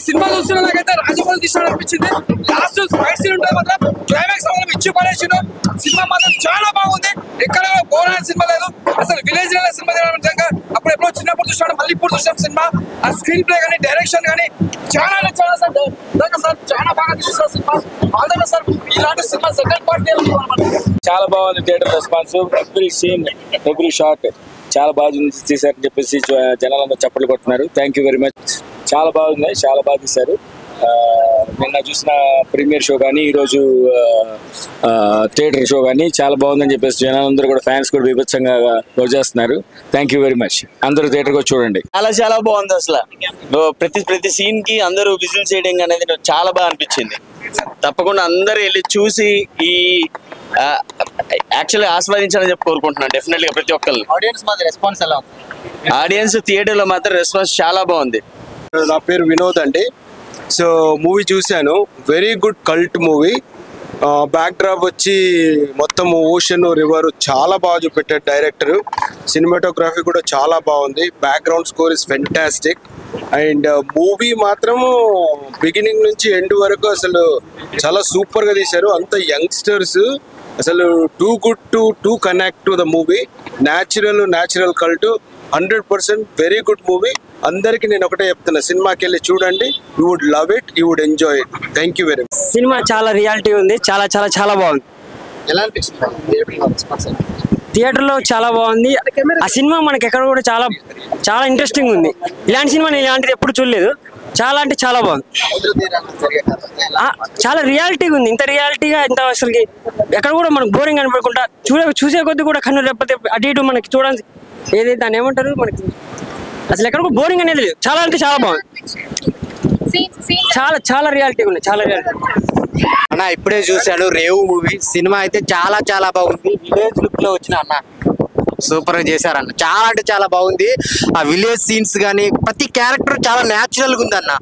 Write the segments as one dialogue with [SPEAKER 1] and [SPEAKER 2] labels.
[SPEAKER 1] Cinema చూస్తున్నా నాకైతే రాజమౌళి తీసాడు అనిపించింది. లాస్ట్ ఫైట్ సీన్ ఉంటుంది మాత్రం క్లైమాక్స్ మాత్రం ఇచ్చి పడేసిండు. సినిమా మాత్రం చాలా బాగుంది. ఎక్కడ బోర్ అనే సినిమా లేదు. అసలు విలేజ్ సినిమా నిజంగా అప్పుడు ఎప్పుడో చిన్నప్పుడు చూసాడు, మళ్ళీ ఇప్పుడు చూసాం సినిమా. ఆ స్క్రీన్ ప్లే కానీ డైరెక్షన్ కానీ చాలా చాలా సార్ చాలా బాగా చూసారు సినిమా. ఆల్రెడీ సార్ ఇలాంటి సినిమా సెకండ్ పార్ట్
[SPEAKER 2] చాలా బాగుంది. Theatre response, every scene every shot చాలా బాగా తీశారని చెప్పేసి జనాలందరూ చప్పట్లు కొడుతున్నారు. Thank you very much. చాలా బాగుంది, చాలా బాగా తీశారు. నిన్న చూసిన ప్రీమియర్ షో కానీ ఈరోజు థియేటర్ షో కానీ చాలా బాగుందని చెప్పేసి జనాలందరూ కూడా ఫ్యాన్స్ కూడా బీభత్సంగా చేస్తున్నారు. Thank you very much. అందరూ థియేటర్కి వచ్చి చూడండి.
[SPEAKER 3] చాలా బాగుంది. అసలు ప్రతి సీన్ కి అందరూ విజిల్ చేయడం అనేది చాలా బాగా అనిపించింది. తప్పకుండా అందరూ వెళ్ళి చూసి ఈ యాక్చువల్లీ ఆస్వాదించాలని చెప్పి కోరుకుంటున్నాను. డెఫినెట్ గా ప్రతి ఒక్కళ్ళు.
[SPEAKER 4] ఆడియన్స్ మాత్రం రెస్పాన్స్ ఎలా?
[SPEAKER 3] ఆడియన్స్ థియేటర్ లో మాత్రం రెస్పాన్స్ చాలా బాగుంది.
[SPEAKER 5] నా పేరు వినోద్ అండి. సో మూవీ చూశాను, very good cult movie. Back drop వచ్చి మొత్తం ఓషన్ రివర్ చాలా బాగా చూపెట్టాడు డైరెక్టర్. సినిమాటోగ్రఫీ కూడా చాలా బాగుంది. Background score is fantastic. And movie మాత్రము బిగినింగ్ నుంచి ఎండ్ వరకు అసలు చాలా సూపర్గా తీశారు. అంత యంగ్స్టర్స్ అసలు too good to connect to the movie. Natural cult 100% very good movie. అందరికి నేను ఒకటే చెప్తున్నా, సినిమాకి వెళ్ళి చూడండి. You would love it, you would enjoy it. Thank you very much.
[SPEAKER 6] Cinema చాలా రియాలిటీ ఉంది. చాలా బాగుంది.
[SPEAKER 4] ఎలా అనిపించింది?
[SPEAKER 6] థియేటర్ లో చాలా బాగుంది. ఆ సినిమా మనకి ఎక్కడ కూడా చాలా ఇంట్రెస్టింగ్ ఉంది. ఇలాంటి సినిమా నేను ఇలాంటిది ఎప్పుడు చూడలేదు. చాలా అంటే చాలా బాగుంది. చాలా రియాలిటీగా ఉంది. ఇంత రియాలిటీగా ఇంత అసలుకి ఎక్కడ కూడా మనకు బోరింగ్ అనిపించకుండా చూసే కొద్ది కూడా కన్ను లేకపోతే అటు ఇటు మనకి చూడాలి. ఏదైతే దాన్ని ఏమంటారు, మనకి అసలు ఎక్కడ కూడా బోరింగ్ అనేది లేదు. చాలా అంటే చాలా బాగుంది. చాలా రియాలిటీగా ఉంది. చాలా రియాలిటీ.
[SPEAKER 4] అన్న ఇప్పుడే చూశాను రేవు మూవీ. సినిమా అయితే చాలా బాగుంది. విలేజ్ లుక్ లో వచ్చిన అన్న సూపర్ గా చేశారన్న. చాలా అంటే చాలా బాగుంది. ఆ విలేజ్ సీన్స్ కానీ ప్రతి క్యారెక్టర్ చాలా న్యాచురల్ గా ఉంది అన్న.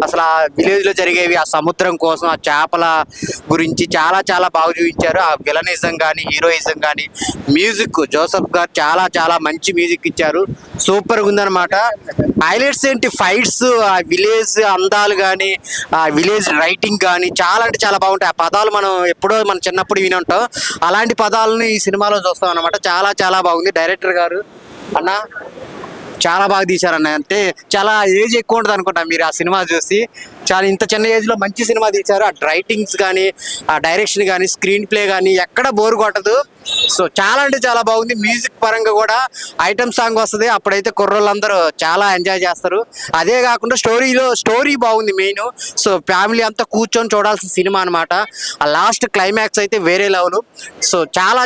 [SPEAKER 4] అసలు ఆ విలేజ్ లో జరిగేవి, ఆ సముద్రం కోసం, ఆ చేపల గురించి చాలా బాగా చూపించారు. ఆ విలనిజం కానీ హీరోయిజం కానీ మ్యూజిక్ జోసఫ్ గారు చాలా మంచి మ్యూజిక్ ఇచ్చారు. సూపర్ గా ఉందన్నమాట. హైలైట్స్ ఏంటి, ఫైట్స్, ఆ విలేజ్ అందాలు కానీ ఆ విలేజ్ రైటింగ్ కానీ చాలా అంటే చాలా బాగుంటాయి. ఆ పదాలు మనం ఎప్పుడో మన చిన్నప్పుడు విని ఉంటాం. అలాంటి పదాలను ఈ సినిమాలో చూస్తాం అన్నమాట. చాలా బాగుంది. డైరెక్టర్ గారు అన్న చాలా బాగా తీశారన్న. అంటే చాలా ఏజ్ ఎక్కువ ఉంటుంది అనుకుంటా మీరు ఆ సినిమా చూసి. చాలా ఇంత చిన్న ఏజ్ లో మంచి సినిమా తీశారు. ఆ రైటింగ్స్ కానీ ఆ డైరెక్షన్ కానీ స్క్రీన్ ప్లే కానీ ఎక్కడ బోర్ కొట్టదు. సో చాలా అంటే చాలా బాగుంది. మ్యూజిక్ పరంగా కూడా ఐటమ్ సాంగ్ వస్తుంది. అప్పుడైతే కుర్రోళ్ళందరూ చాలా ఎంజాయ్ చేస్తారు. అదే కాకుండా స్టోరీ బాగుంది మెయిన్. సో ఫ్యామిలీ అంతా కూర్చొని చూడాల్సిన సినిమా అనమాట. ఆ లాస్ట్ క్లైమాక్స్ అయితే వేరే లెవెల్. సో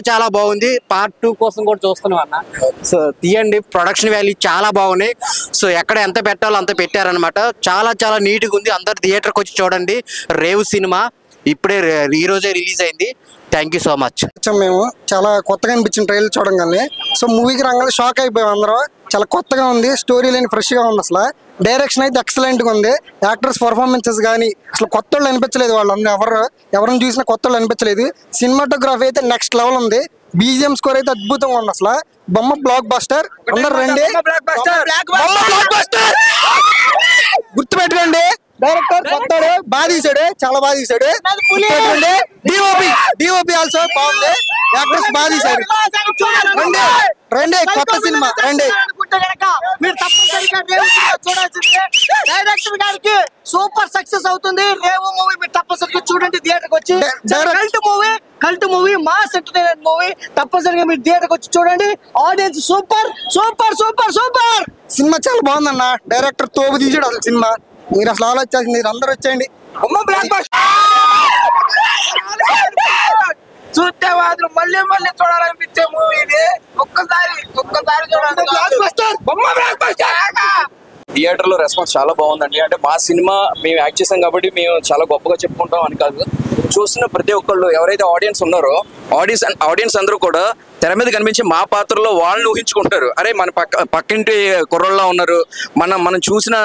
[SPEAKER 4] చాలా బాగుంది. పార్ట్ 2 కోసం కూడా చూస్తున్నాం అన్న. సో తీయండి. ప్రొడక్షన్ వాల్యూ చాలా బాగున్నాయి. సో ఎక్కడ ఎంత పెట్టాలో అంత పెట్టారనమాట. చాలా నీట్గా ఉంది. అందరు థియేటర్కి వచ్చి చూడండి. రేవు సినిమా ఇప్పుడే ఈ రోజే రిలీజ్ అయింది. Thank you so much.
[SPEAKER 7] మేము చాలా కొత్తగా అనిపించింది ట్రైలర్ చూడంగానే. సో మూవీకి రంగానే షాక్ అయిపోయాం అందరం. చాలా కొత్తగా ఉంది. స్టోరీ లేని ఫ్రెష్గా ఉంది. అసలు డైరెక్షన్ అయితే ఎక్సలెంట్గా ఉంది. యాక్టర్స్ పర్ఫార్మెన్సెస్ కానీ అసలు కొత్త వాళ్ళు అనిపించలేదు. వాళ్ళందరూ ఎవరిని చూసినా కొత్త వాళ్ళు అనిపించలేదు. సినిమాటోగ్రఫీ అయితే నెక్స్ట్ లెవెల్ ఉంది. బీజిఎం స్కోర్ అయితే అద్భుతంగా ఉంది. అసలు బొమ్మ బ్లాక్ బస్టర్. అందరు రండి, గుర్తుపెట్టుకోండి. డైరెక్టర్ కొత్తాడు, బాగా తీసాడు, చాలా బాగా తీసాడు. డిఓపి ఆల్సో బాగుంది. యాక్టర్స్ బాగా తీసాడు. రండి కొత్త సినిమా రండి.
[SPEAKER 8] మీరు తప్పనిసరిగా రేవు చూడాల్సిందే. డైరెక్టర్ గారికి సూపర్ సక్సెస్ అవుతుంది రేవు మూవీ. మీరు తప్పనిసరిగా చూడండి థియేటర్కి వచ్చి. Cult movie mass entertainment movie. తప్పనిసరిగా మీరు థియేటర్కి వచ్చి చూడండి. Audience super.
[SPEAKER 7] సినిమా చాలా బాగుందన్న. డైరెక్టర్ తోపు తీసాడు అసలు సినిమా. మీరు అసలు ఆలోచించాల్సింది. మీరు అందరూ వచ్చేయండి.
[SPEAKER 1] చూస్తే మాత్రం మళ్ళీ చూడాలనిపించే మూవీ ఇది. ఒక్కసారి చూడాలి.
[SPEAKER 2] థియేటర్ లో రెస్పాన్స్ చాలా బాగుందండి. అంటే మా సినిమా మేము యాక్ట్ చేసాం కాబట్టి మేము చాలా గొప్పగా చెప్పుకుంటాం అని కాదు. చూసిన ప్రతి ఒక్కళ్ళు ఎవరైతే ఆడియన్స్ ఉన్నారో ఆడియన్స్ అందరూ కూడా తెర మీద కనిపించే మా పాత్రలో వాళ్ళని ఊహించుకుంటారు. అరే మన పక్కింటి కుర్రోళ్ళ ఉన్నారు, మనం చూసిన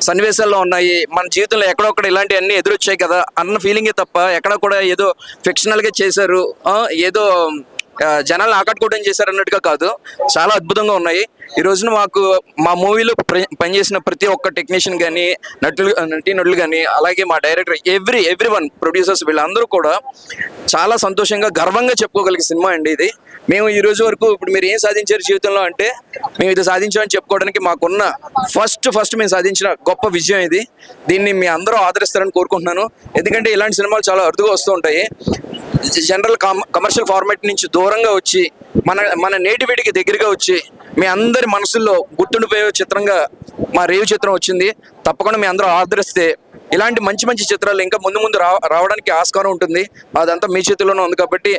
[SPEAKER 2] సన్నివేశాల్లో ఉన్నాయి, మన జీవితంలో ఎక్కడొక్కడ ఇలాంటివన్నీ ఎదురొచ్చాయి కదా అన్న ఫీలింగే తప్ప ఎక్కడ కూడా ఏదో ఫిక్షనల్గా చేశారు, ఏదో
[SPEAKER 9] జనాలను ఆకట్టుకోవడం చేశారు అన్నట్టుగా కాదు, చాలా అద్భుతంగా ఉన్నాయి. ఈ రోజున మాకు మా మూవీలో పనిచేసిన ప్రతి ఒక్క టెక్నీషియన్ కానీ నటీనటులు కానీ అలాగే మా డైరెక్టర్ ఎవ్రీ వన్ ప్రొడ్యూసర్స్ వీళ్ళందరూ కూడా చాలా సంతోషంగా గర్వంగా చెప్పుకోగలిగే సినిమా అండి ఇది. మేము ఈ రోజు వరకు ఇప్పుడు మీరు ఏం సాధించారు జీవితంలో అంటే మేము ఇది సాధించామని చెప్పుకోవడానికి మాకున్న ఫస్ట్ మేము సాధించిన గొప్ప విజయం ఇది. దీన్ని మీ అందరూ ఆదరిస్తారని కోరుకుంటున్నాను. ఎందుకంటే ఇలాంటి సినిమాలు చాలా అరుదుగా వస్తూ ఉంటాయి. జనరల్ కమర్షియల్ ఫార్మాట్ నుంచి దూరంగా వచ్చి మన నేటివిటీకి దగ్గరగా వచ్చి మీ అందరి మనసుల్లో గుర్తుండిపోయే చిత్రంగా మా రేవు చిత్రం వచ్చింది. తప్పకుండా మీ అందరూ ఆదరిస్తే ఇలాంటి మంచి చిత్రాలు ఇంకా ముందు రావడానికి ఆస్కారం ఉంటుంది. అదంతా మీ చేతుల్లోనే ఉంది. కాబట్టి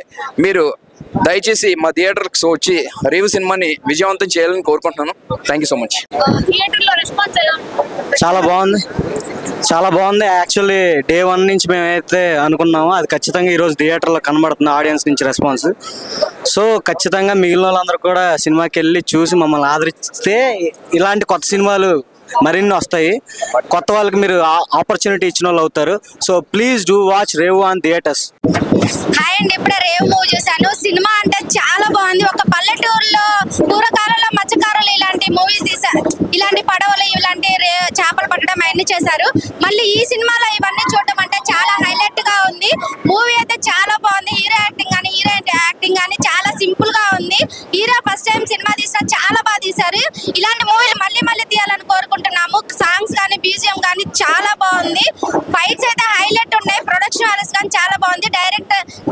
[SPEAKER 9] మీరు దయచేసి మా థియేటర్కి వచ్చి రేవు సినిమాని విజయవంతం చేయాలని కోరుకుంటున్నాను. Thank you so much.
[SPEAKER 10] చాలా బాగుంది. యాక్చువల్లీ డే 1 నుంచి మేమైతే అనుకున్నామో అది ఖచ్చితంగా ఈరోజు థియేటర్లో కనబడుతుంది ఆడియన్స్ నుంచి రెస్పాన్స్. సో ఖచ్చితంగా మిగిలిన వాళ్ళందరూ కూడా సినిమాకి వెళ్ళి చూసి మమ్మల్ని ఆదరిస్తే ఇలాంటి కొత్త సినిమాలు మరిన్ని వస్తాయి. కొత్త వాళ్ళకి మీరు ఆపర్చునిటీ ఇచ్చిన వాళ్ళు అవుతారు. So please do watch Revu on theatres.
[SPEAKER 11] Hi అండి, ఇప్పుడే రేవు మూవీ చూసాను. సినిమా అంటే చాలా బాగుంది. ఒక పల్లెటూరులో పూర్వకాలంలో మత్స్యకారులు ఇలాంటి మూవీస్ తీశారు, ఇలాంటి పడవలు ఇలాంటి చేపలు పట్టడం అవన్నీ చేశారు. మళ్ళీ ఈ సినిమాలో ఇవన్నీ చూడటం అంటే చాలా హైలైట్ గా ఉంది. మూవీ అయితే చాలా బాగుంది. హీరో యాక్టింగ్ కానీ హీరోయిన్ యాక్టింగ్ కానీ చాలా సింపుల్ గా ఉంది. హీరో ఫస్ట్ టైం సినిమా తీసినా చాలా బాగా తీశారు. ఇలాంటి మూవీలు మళ్ళీ తీయాలని కోరుకుంటున్నాము. సాంగ్స్ కానీ బీజిఎం కానీ చాలా బాగుంది. ఫైట్స్ అయితే హైలైట్ ఉన్నాయి. ప్రొడక్షన్ వాల్యూస్ కానీ చాలా బాగుంది.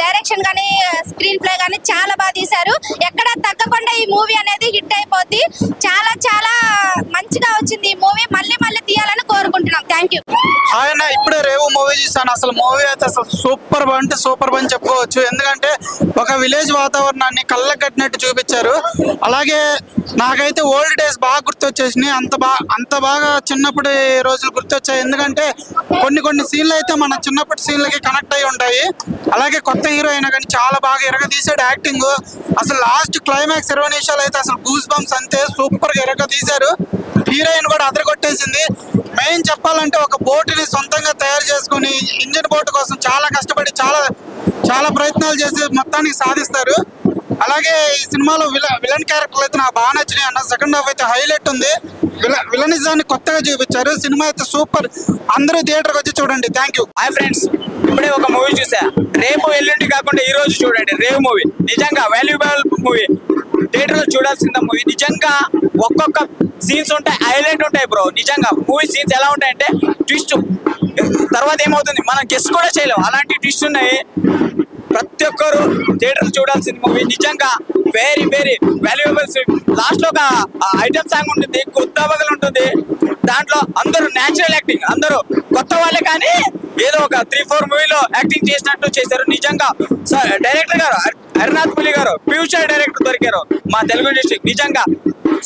[SPEAKER 11] డైరెక్షన్ కానీ స్క్రీన్ ప్లే కానీ చాలా బాగా తీశారు. ఎక్కడ తగ్గకుండా ఈ మూవీ అనేది హిట్ అయిపోద్ది. చాలా మంచిగా వచ్చింది ఈ మూవీ. మళ్ళీ తీయాలని కోరుకుంటున్నాం. Thank you.
[SPEAKER 12] ఆయన ఇప్పుడే రేవు మూవీ చూసాను. అసలు మూవీ అయితే అసలు సూపర్ అని చెప్పుకోవచ్చు. ఎందుకంటే ఒక విలేజ్ వాతావరణాన్ని కళ్ళకు కట్టినట్టు చూపించారు. అలాగే నాకైతే ఓల్డ్ డేస్ బాగా గుర్తొచ్చేసినాయి. అంత బాగా చిన్నప్పుడు రోజులు గుర్తొచ్చాయి. ఎందుకంటే కొన్ని సీన్లు అయితే మన చిన్నప్పటి సీన్లకి కనెక్ట్ అయి ఉంటాయి. అలాగే కొత్త హీరో అయినా కానీ చాలా బాగా ఎరగదీశాడు యాక్టింగ్. అసలు లాస్ట్ క్లైమాక్స్ 20 నిమిషాలు అయితే అసలు గూస్ బంప్స్ అంతే సూపర్ గా ఎరగదీశారు. హీరోయిన్ కూడా అదరగొట్టేసింది. మెయిన్ చెప్పాలంటే ఒక బోటుని సొంతంగా తయారు చేసుకుని ఇంజిన్ బోట్ కోసం చాలా కష్టపడి చాలా ప్రయత్నాలు చేసి మొత్తానికి సాధిస్తారు. అలాగే ఈ సినిమాలో విలన్ క్యారెక్టర్లు అయితే నాకు బాగా నచ్చినాయి అన్న. సెకండ్ హాఫ్ అయితే హైలైట్ ఉంది. విలనిజాన్ని కొత్తగా చూపించారు. సినిమా అయితే సూపర్. అందరూ థియేటర్కి వచ్చి చూడండి. Thank you.
[SPEAKER 13] హాయ్ ఫ్రెండ్స్, ఇప్పుడే ఒక మూవీ చూసా. రేపు ఎల్లుండి కాకుండా ఈ రోజు చూడండి రేవ్ మూవీ. నిజంగా వాల్యుబుల్ మూవీ. థియేటర్లో చూడాల్సిన మూవీ. నిజంగా ఒక్కొక్క సీన్స్ ఉంటాయి, హైలైట్ ఉంటాయి బ్రో. నిజంగా మూవీ సీన్స్ ఎలా ఉంటాయంటే ట్విస్ట్ తర్వాత ఏమవుతుంది మనం గెస్ కూడా చేయలేం, అలాంటి ట్విస్ట్ ఉన్నాయి. ప్రతి ఒక్కరు థియేటర్ చూడాల్సిన మూవీ. నిజంగా వెరీ వాల్యుబుల్. లాస్ట్ లో ఒక ఐటమ్ సాంగ్ ఉంటుంది, కొత్త బగలు ఉంటుంది. దాంట్లో అందరూ న్యాచురల్ యాక్టింగ్, అందరూ కొత్త వాళ్ళే కానీ ఏదో ఒక 3-4 మూవీలో యాక్టింగ్ చేసినట్టు చేశారు. నిజంగా డైరెక్టర్ గారు హరినాథ్ పులి గారు ఫ్యూచర్ డైరెక్టర్ దొరికారు మా తెలుగు ఇండస్ట్రీ. నిజంగా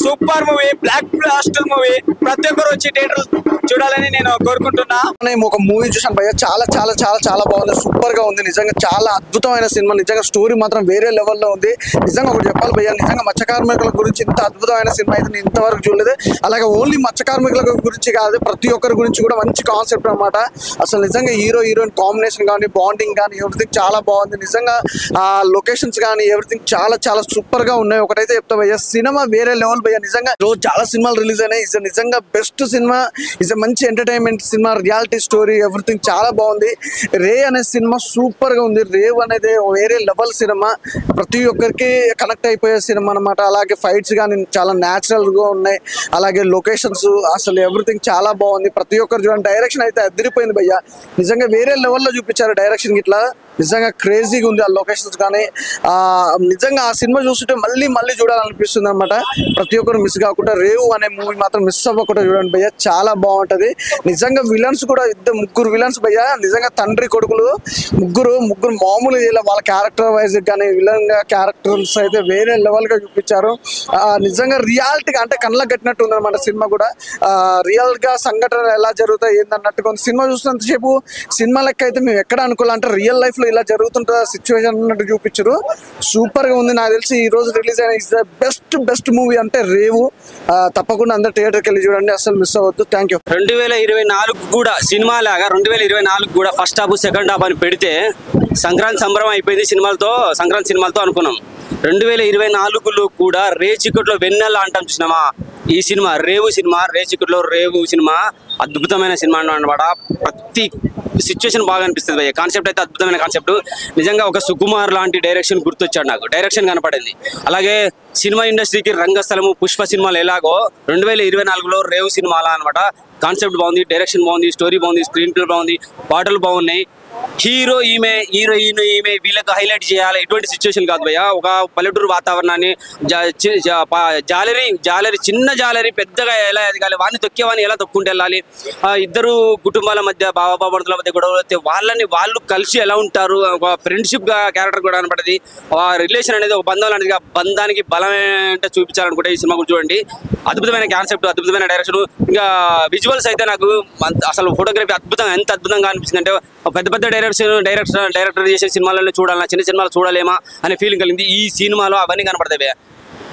[SPEAKER 13] super movie, blockbuster movie. ప్రతి ఒక్కరు వచ్చి థియేటర్ చూడాలని నేను కోరుకుంటున్నా.
[SPEAKER 14] నేను ఒక మూవీ చూసాను భయ్య, చాలా బాగుంది. సూపర్ గా ఉంది. నిజంగా చాలా అద్భుతమైన సినిమా. నిజంగా స్టోరీ మాత్రం వేరే లెవెల్లో ఉంది. నిజంగా ఒకటి చెప్పాలి భయ్య, నిజంగా మత్స్య కార్మికుల గురించి ఇంత అద్భుతమైన సినిమా అయితే నేను ఇంతవరకు చూడలేదు. అలాగే ఓన్లీ మత్స్య కార్మికుల గురించి కాదు, ప్రతి ఒక్కరి గురించి కూడా మంచి కాన్సెప్ట్ అనమాట. అసలు నిజంగా హీరోయిన్ కాంబినేషన్ కానీ బాండింగ్ కానీ ఎవ్రీథింగ్ చాలా బాగుంది. నిజంగా ఆ లొకేషన్స్ కానీ ఎవ్రీథింగ్ చాలా సూపర్ గా ఉన్నాయి. ఒకటైతే చెప్తా భయ్య, సినిమా వేరే లెవెల్ భయ్య. నిజంగా రోజు చాలా సినిమాలు రిలీజ్ అయినాయి. నిజంగా బెస్ట్ సినిమా. మంచి entertainment cinema, reality story, everything చాలా బాగుంది. రే అనే సినిమా సూపర్ గా ఉంది. రేవ్ అనేది వేరే లెవెల్ సినిమా, ప్రతి ఒక్కరికి కనెక్ట్ అయిపోయే సినిమా అనమాట. అలాగే ఫైట్స్ కానీ చాలా న్యాచురల్ గా ఉన్నాయి. అలాగే లొకేషన్స్ అసలు ఎవ్రీథింగ్ చాలా బాగుంది. ప్రతి ఒక్కరు చూడండి. డైరెక్షన్ అయితే అదిరిపోయింది భయ్య. నిజంగా వేరే లెవెల్లో చూపించారు డైరెక్షన్ ఇట్లా. నిజంగా క్రేజీగా ఉంది ఆ లొకేషన్స్ కానీ. నిజంగా ఆ సినిమా చూస్తుంటే మళ్ళీ చూడాలనిపిస్తుంది అనమాట. ప్రతి ఒక్కరు మిస్ కాకుండా రేవు అనే మూవీ మాత్రం మిస్ అవ్వకుండా చూడండి భయ్య, చాలా బాగుంటది. నిజంగా విలన్స్ కూడా ముగ్గురు విలన్స్ భయ్య. నిజంగా తండ్రి కొడుకులు ముగ్గురు మామూలు వాళ్ళ క్యారెక్టర్ వైజ్ కానీ విలన్ గా క్యారెక్టర్స్ అయితే వేరే లెవెల్ గా చూపించారు. నిజంగా రియాలిటీగా అంటే కళ్ళకు కట్టినట్టు ఉంది అనమాట సినిమా కూడా. రియల్ గా సంఘటనలు ఎలా జరుగుతాయి ఏందన్నట్టుగా సినిమా చూసినంతసేపు సినిమా లెక్క అయితే మేము ఎక్కడ అనుకోవాలంటే రియల్ లైఫ్ లో ఇలా జరుగుతుంటుంది సిచ్యువేషన్ అన్నట్టు చూపించారు. సూపర్ గా ఉంది. నాకు తెలిసి ఈ రోజు రిలీజ్ అయిన ఇస్ ద బెస్ట్ మూవీ అంటే రేవు. తప్పకుండా అందరు థియేటర్కి వెళ్ళి చూడండి, అసలు మిస్ అవ్వద్దు. Thank you.
[SPEAKER 10] 2024 కూడా సినిమా లాగా 2024 కూడా ఫస్ట్ హాఫ్ సెకండ్ హాఫ్ అని పెడితే సంక్రాంతి సంబరం అయిపోయింది సంక్రాంతి సినిమాలతో అనుకున్నాం. 2024లో కూడా రేచికట్లో వెన్నెల అంటాం చూసినామా, ఈ సినిమా రేచికట్లో రేవు సినిమా అద్భుతమైన సినిమా అన్నమాట. ప్రతి సిచ్యువేషన్ బాగా అనిపిస్తుంది భయ్య. కాన్సెప్ట్ అయితే అద్భుతమైన కాన్సెప్ట్. నిజంగా ఒక సుకుమార్ లాంటి డైరెక్షన్ గుర్తొచ్చాడు నాకు, డైరెక్షన్ కనపడింది. అలాగే సినిమా ఇండస్ట్రీకి రంగస్థలము పుష్ప సినిమాలు ఎలాగో 2024లో రేవు సినిమా అలా అనమాట. కాన్సెప్ట్ బాగుంది, డైరెక్షన్ బాగుంది, స్టోరీ బాగుంది, స్క్రీన్ ప్లే బాగుంది, పాటలు బాగున్నాయి. హీరో ఈమె, హీరోయిన్ ఈమె, వీళ్ళకి హైలైట్ చేయాలి ఇటువంటి సిచ్యువేషన్ కాదు భయ్య. ఒక పల్లెటూరు వాతావరణాన్ని జాలరీ చిన్న జాలరీ పెద్దగా ఎలా ఎదగాలి, వాడిని తొక్కేవాడిని ఎలా తొక్కుంటూ వెళ్ళాలి, ఇద్దరు కుటుంబాల మధ్య బాబాబాబుల మధ్య గొడవలు వస్తే వాళ్ళు కలిసి ఎలా ఉంటారు, ఒక ఫ్రెండ్షిప్ గా క్యారెక్టర్ కూడా కనపడది. ఆ రిలేషన్ అనేది ఒక బంధం లాంటిది, బంధానికి బలం ఏంటో చూపించాలనుకుంటే ఈ సినిమా కూడా చూడండి. అద్భుతమైన కాన్సెప్ట్, అద్భుతమైన డైరెక్షన్, ఇంకా విజువల్స్ అయితే నాకు అసలు ఫోటోగ్రఫీ ఎంత అద్భుతంగా అనిపించింది అంటే పెద్ద పెద్ద డైరెక్టర్ చేసే సినిమాలలో చూడాలన్నా, చిన్న సినిమాలు చూడలేమా అనే ఫీలింగ్ కలిగింది. ఈ సినిమాలో అవన్నీ కనపడతాయి.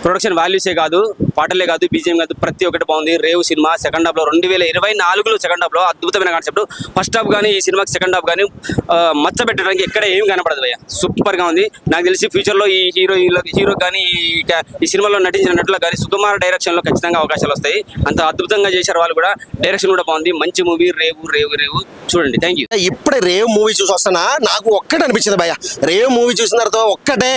[SPEAKER 10] ప్రొడక్షన్ వాల్యూసే కాదు, పాటలే కాదు, బీజిఎం కాదు, ప్రతి ఒక్కటి బాగుంది. రేవు సినిమా సెకండ్ హాఫ్లో 2024లో సెకండ్ హాఫ్లో అద్భుతమైన కాన్సెప్ట్. ఫస్ట్ హాఫ్ కానీ ఈ సినిమాకి సెకండ్ హాఫ్ కానీ మచ్చ పెట్టడానికి ఎక్కడ ఏమి కనపడదు భయ్య. సూపర్గా ఉంది. నాకు తెలిసి ఫ్యూచర్లో ఈ హీరో కానీ ఈ సినిమాలో నటించిన నటులకు కానీ సుకుమార్ డైరెక్షన్లో ఖచ్చితంగా అవకాశాలు వస్తాయి. అంత అద్భుతంగా చేశారు వాళ్ళు కూడా. డైరెక్షన్ కూడా బాగుంది. మంచి మూవీ రేవు చూడండి. Thank you.
[SPEAKER 15] ఇప్పుడే రేవ్ మూవీ చూసి వస్తానా, నాకు ఒక్కటే అనిపించింది భయ్య. రేవ్ మూవీ చూసిన తర్వాత ఒక్కటే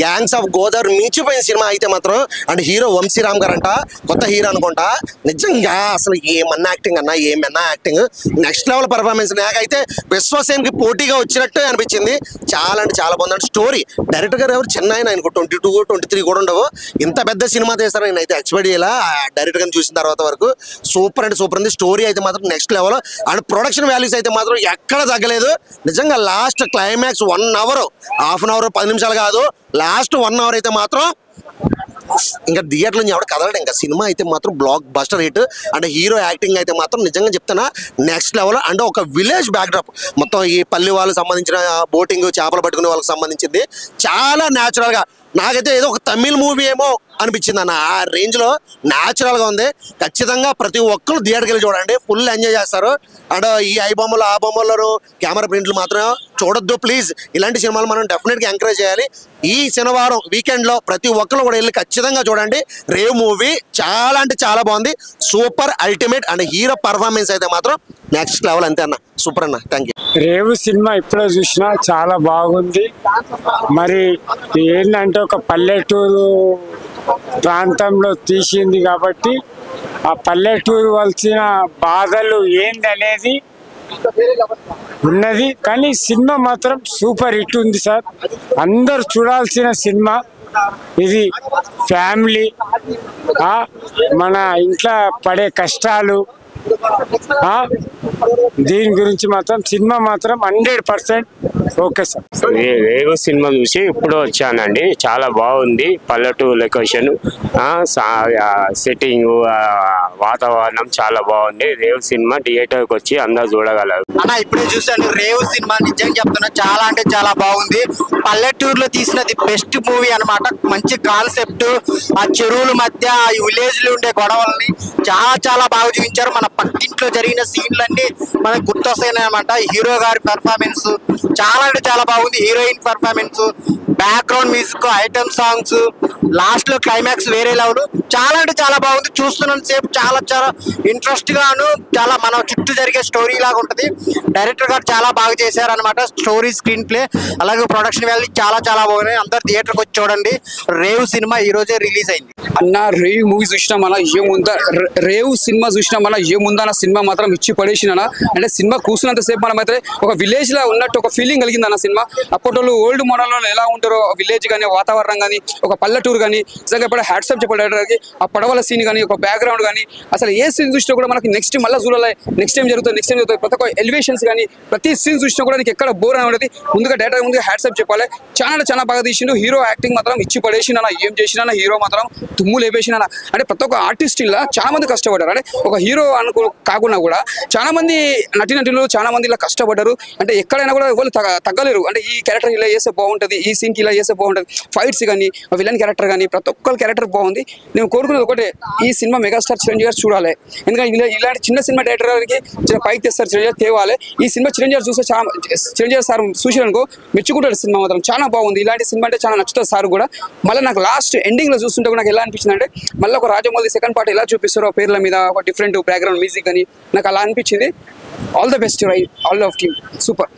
[SPEAKER 15] గ్యాంగ్స్ ఆఫ్ గోదావరి మించిపోయిన సినిమా అయితే మాత్రం. అండ్ హీరో వంశీరామ్ గారు అంట, కొత్త హీరో అనుకుంటా. నిజంగా అసలు ఏమన్నా యాక్టింగ్ అన్నా, ఏమన్నా యాక్టింగ్, నెక్స్ట్ లెవెల్ పర్ఫార్మెన్స్. నాకైతే విశ్వసేన్కి పోటీగా వచ్చినట్టే అనిపించింది. చాలా అంటే చాలా బాగుంది. స్టోరీ డైరెక్టర్ గారు ఎవరు చిన్న ఆయనకు 22, 23 కూడా ఉండవు. ఇంత పెద్ద సినిమా తీస్తారని నేనైతే ఎక్స్పెక్ట్ చేయాలా డైరెక్టర్ గారిని చూసిన తర్వాత వరకు. సూపర్ అంటే సూపర్ ఉంది. స్టోరీ అయితే మాత్రం next level. And production values అయితే మాత్రం ఎక్కడ తగ్గలేదు. నిజంగా last climax 1 hour, half an hour, 10 నిమిషాలు కాదు, లాస్ట్ 1 అవర్ అయితే మాత్రం ఇంకా థియేటర్ నుంచి ఎవడ కదలడు. ఇంకా సినిమా అయితే మాత్రం block buster hit. And hero acting అయితే మాత్రం నిజంగా చెప్తున్నా నెక్స్ట్ లెవెల్. అండ్ ఒక విలేజ్ బ్యాక్డ్రాప్ మొత్తం ఈ పల్లి వాళ్ళకి సంబంధించిన బోటింగ్, చేపలు పట్టుకునే వాళ్ళకి సంబంధించింది చాలా న్యాచురల్ గా. నాకైతే ఏదో ఒక తమిళ్ మూవీ ఏమో అనిపించింది అన్న. ఆ రేంజ్ లో న్యాచురల్ గా ఉంది. ఖచ్చితంగా ప్రతి ఒక్కరు థియేటర్కి వెళ్ళి చూడండి, ఫుల్ ఎంజాయ్ చేస్తారు. అండ్ ఈ ఐ బొమ్మలు, ఆ బొమ్మలు, కెమెరా ప్రింట్లు మాత్రం చూడొద్దు ప్లీజ్. ఇలాంటి సినిమాలు మనం డెఫినెట్ గా ఎంకరేజ్ చేయాలి. ఈ శనివారం వీకెండ్ లో ప్రతి ఒక్కరు కూడా వెళ్ళి ఖచ్చితంగా చూడండి. రేవ్ మూవీ చాలా అంటే చాలా బాగుంది. Super ultimate. And hero performance అయితే మాత్రం నెక్స్ట్ లెవెల్. అంతే అన్న, సూపర్ అన్న, థ్యాంక్ యూ.
[SPEAKER 16] రేవు సినిమా ఇప్పుడే చూసినా చాలా బాగుంది. మరి ఏంటంటే ఒక పల్లెటూరు ప్రాంతంలో తీసింది కాబట్టి ఆ పల్లెటూరు వలసిన బాధలు ఏందనేది ఉన్నది. కానీ సినిమా మాత్రం సూపర్ హిట్ ఉంది సార్. అందరు చూడాల్సిన సినిమా ఇది. ఫ్యామిలీ, మన ఇంట్లో పడే కష్టాలు, దీని గురించి మాత్రం సినిమా మాత్రం 100% ఓకే సార్.
[SPEAKER 17] రేవు సినిమా చూసి ఇప్పుడు వచ్చానండి. చాలా బాగుంది. పల్లెటూరు లొకేషన్, సెట్టింగ్, వాతావరణం చాలా బాగుంది. రేవు సినిమా థియేటర్కి వచ్చి అందరు చూడగలరు.
[SPEAKER 4] అన్న ఇప్పుడే చూసాను రేవు సినిమా. నిజంగా చెప్తున్నా చాలా అంటే చాలా బాగుంది. పల్లెటూరులో తీసినది బెస్ట్ మూవీ అనమాట. మంచి కాన్సెప్ట్, ఆ చెరువుల మధ్య ఈ విలేజ్ లో ఉండే గొడవలని చాలా చాలా బాగా చూపించారు. మన పక్కింట్లో జరిగిన సీన్లన్నీ మనకు గుర్తొస్తాయి అనమాట. హీరో గారి పెర్ఫార్మెన్స్ చాలా అంటే చాలా బాగుంది. Heroine performance, background music, item songs, last లో క్లైమాక్స్ వేరే లెవెల్. చాలా అంటే చాలా బాగుంది. చూస్తున్నంత సేపు చాలా చాలా ఇంట్రెస్ట్ గాను, చాలా మన చుట్టూ జరిగే స్టోరీ లాగా ఉంటది. డైరెక్టర్ గారు చాలా బాగా చేశారు అనమాట. స్టోరీ, స్క్రీన్ ప్లే, అలాగే ప్రొడక్షన్ వాల్యూ చాలా చాలా బాగున్నాయి. అందరు థియేటర్కి వచ్చి చూడండి. రేవు సినిమా ఈ రోజే రిలీజ్ అయింది
[SPEAKER 1] అన్న. రేవు మూవీ చూసినా మన ఏముందా, రేవు సినిమా చూసినా మన ఏముందా అన్న సినిమా మాత్రం ఇచ్చి పడేసిన. అంటే సినిమా కూర్చున్నంత సేపు మనం అయితే ఒక విలేజ్ లా ఉన్నట్టు ఒక ఫీలింగ్ కలిగింది అన్న సినిమా. అప్పట్లో ఓల్డ్ మోడల్ ఎలా ఉంటారో విలేజ్ కానీ, వాతావరణం కానీ, ఒక పల్లెటూరు కానీ, నిజంగా ఇప్పుడు హ్యాట్సాప్ చెప్పడానికి ఆ పడవల సీన్ కానీ, ఒక బ్యాక్గ్రౌండ్ కానీ, అసలు ఏ సీన్ చూసినా కూడా మనకి నెక్స్ట్ మళ్ళీ చూడాలి, నెక్స్ట్ టైం జరుగుతుంది. ప్రతి ఒక్క ఎలివేషన్స్ కానీ, ప్రతి సీన్ చూసినా కూడా నీకు ఎక్కడ బోర్ అనేది ముందుగా డైరెక్టర్ ముందుగా హ్యాట్సాప్ చెప్పాలి. చాలా బాగా తీసిండు. హీరో యాక్టింగ్ మాత్రం ఇచ్చి పడేసిన. ఏం చేసినా హీరో మాత్రం తుమ్ము లేపేసిన. అంటే ప్రతి ఒక్క ఆర్టిస్ట్ ఇలా చాలా మంది కష్టపడ్డారు. అంటే ఒక హీరో కాకుండా కూడా చాలా మంది నటీనటులు చాలా మంది ఇలా కష్టపడ్డారు. అంటే ఎక్కడైనా కూడా ఎవరు తగ్గలేరు. అంటే ఈ క్యారెక్టర్ ఇలా చేస్తే బాగుంటుంది, ఈ సీన్కి ఇలా చేస్తే బాగుంటుంది. ఫైట్స్ కానీ విలన్ క్యారెక్టర్ కానీ ప్రతి ఒక్కరి క్యారెక్టర్ బాగుంది. నేను కోరుకునేది ఒకటే, ఈ సినిమా మెగాస్టార్ చిరంజీవి గారు చూడాలి. ఎందుకంటే ఇలాంటి చిన్న సినిమా డైరెక్టర్ గారికి పైకి తెస్తారు, చిరంజీవి తేవాలి. ఈ సినిమా చిరంజీవి చూస్తే చాలా, చిరంజీవి సార్ చూసిననుకో మెచ్చుకుంటాడు. సినిమా మాత్రం చాలా బాగుంది. ఇలాంటి సినిమా అంటే చాలా నచ్చుతుంది సార్ కూడా. మళ్ళీ నాకు లాస్ట్ ఎండింగ్లో చూస్తుంటే కూడా నాకు ఎలా అనిపించింది అంటే, మళ్ళీ ఒక రాజమౌళి సెకండ్ పార్ట్ ఎలా చూపిస్తారో పేర్ల మీద ఒక డిఫరెంట్ బ్యాక్గ్రౌండ్ మ్యూజిక్ అని నాకు అలా అనిపించింది. All the best, all of team, super.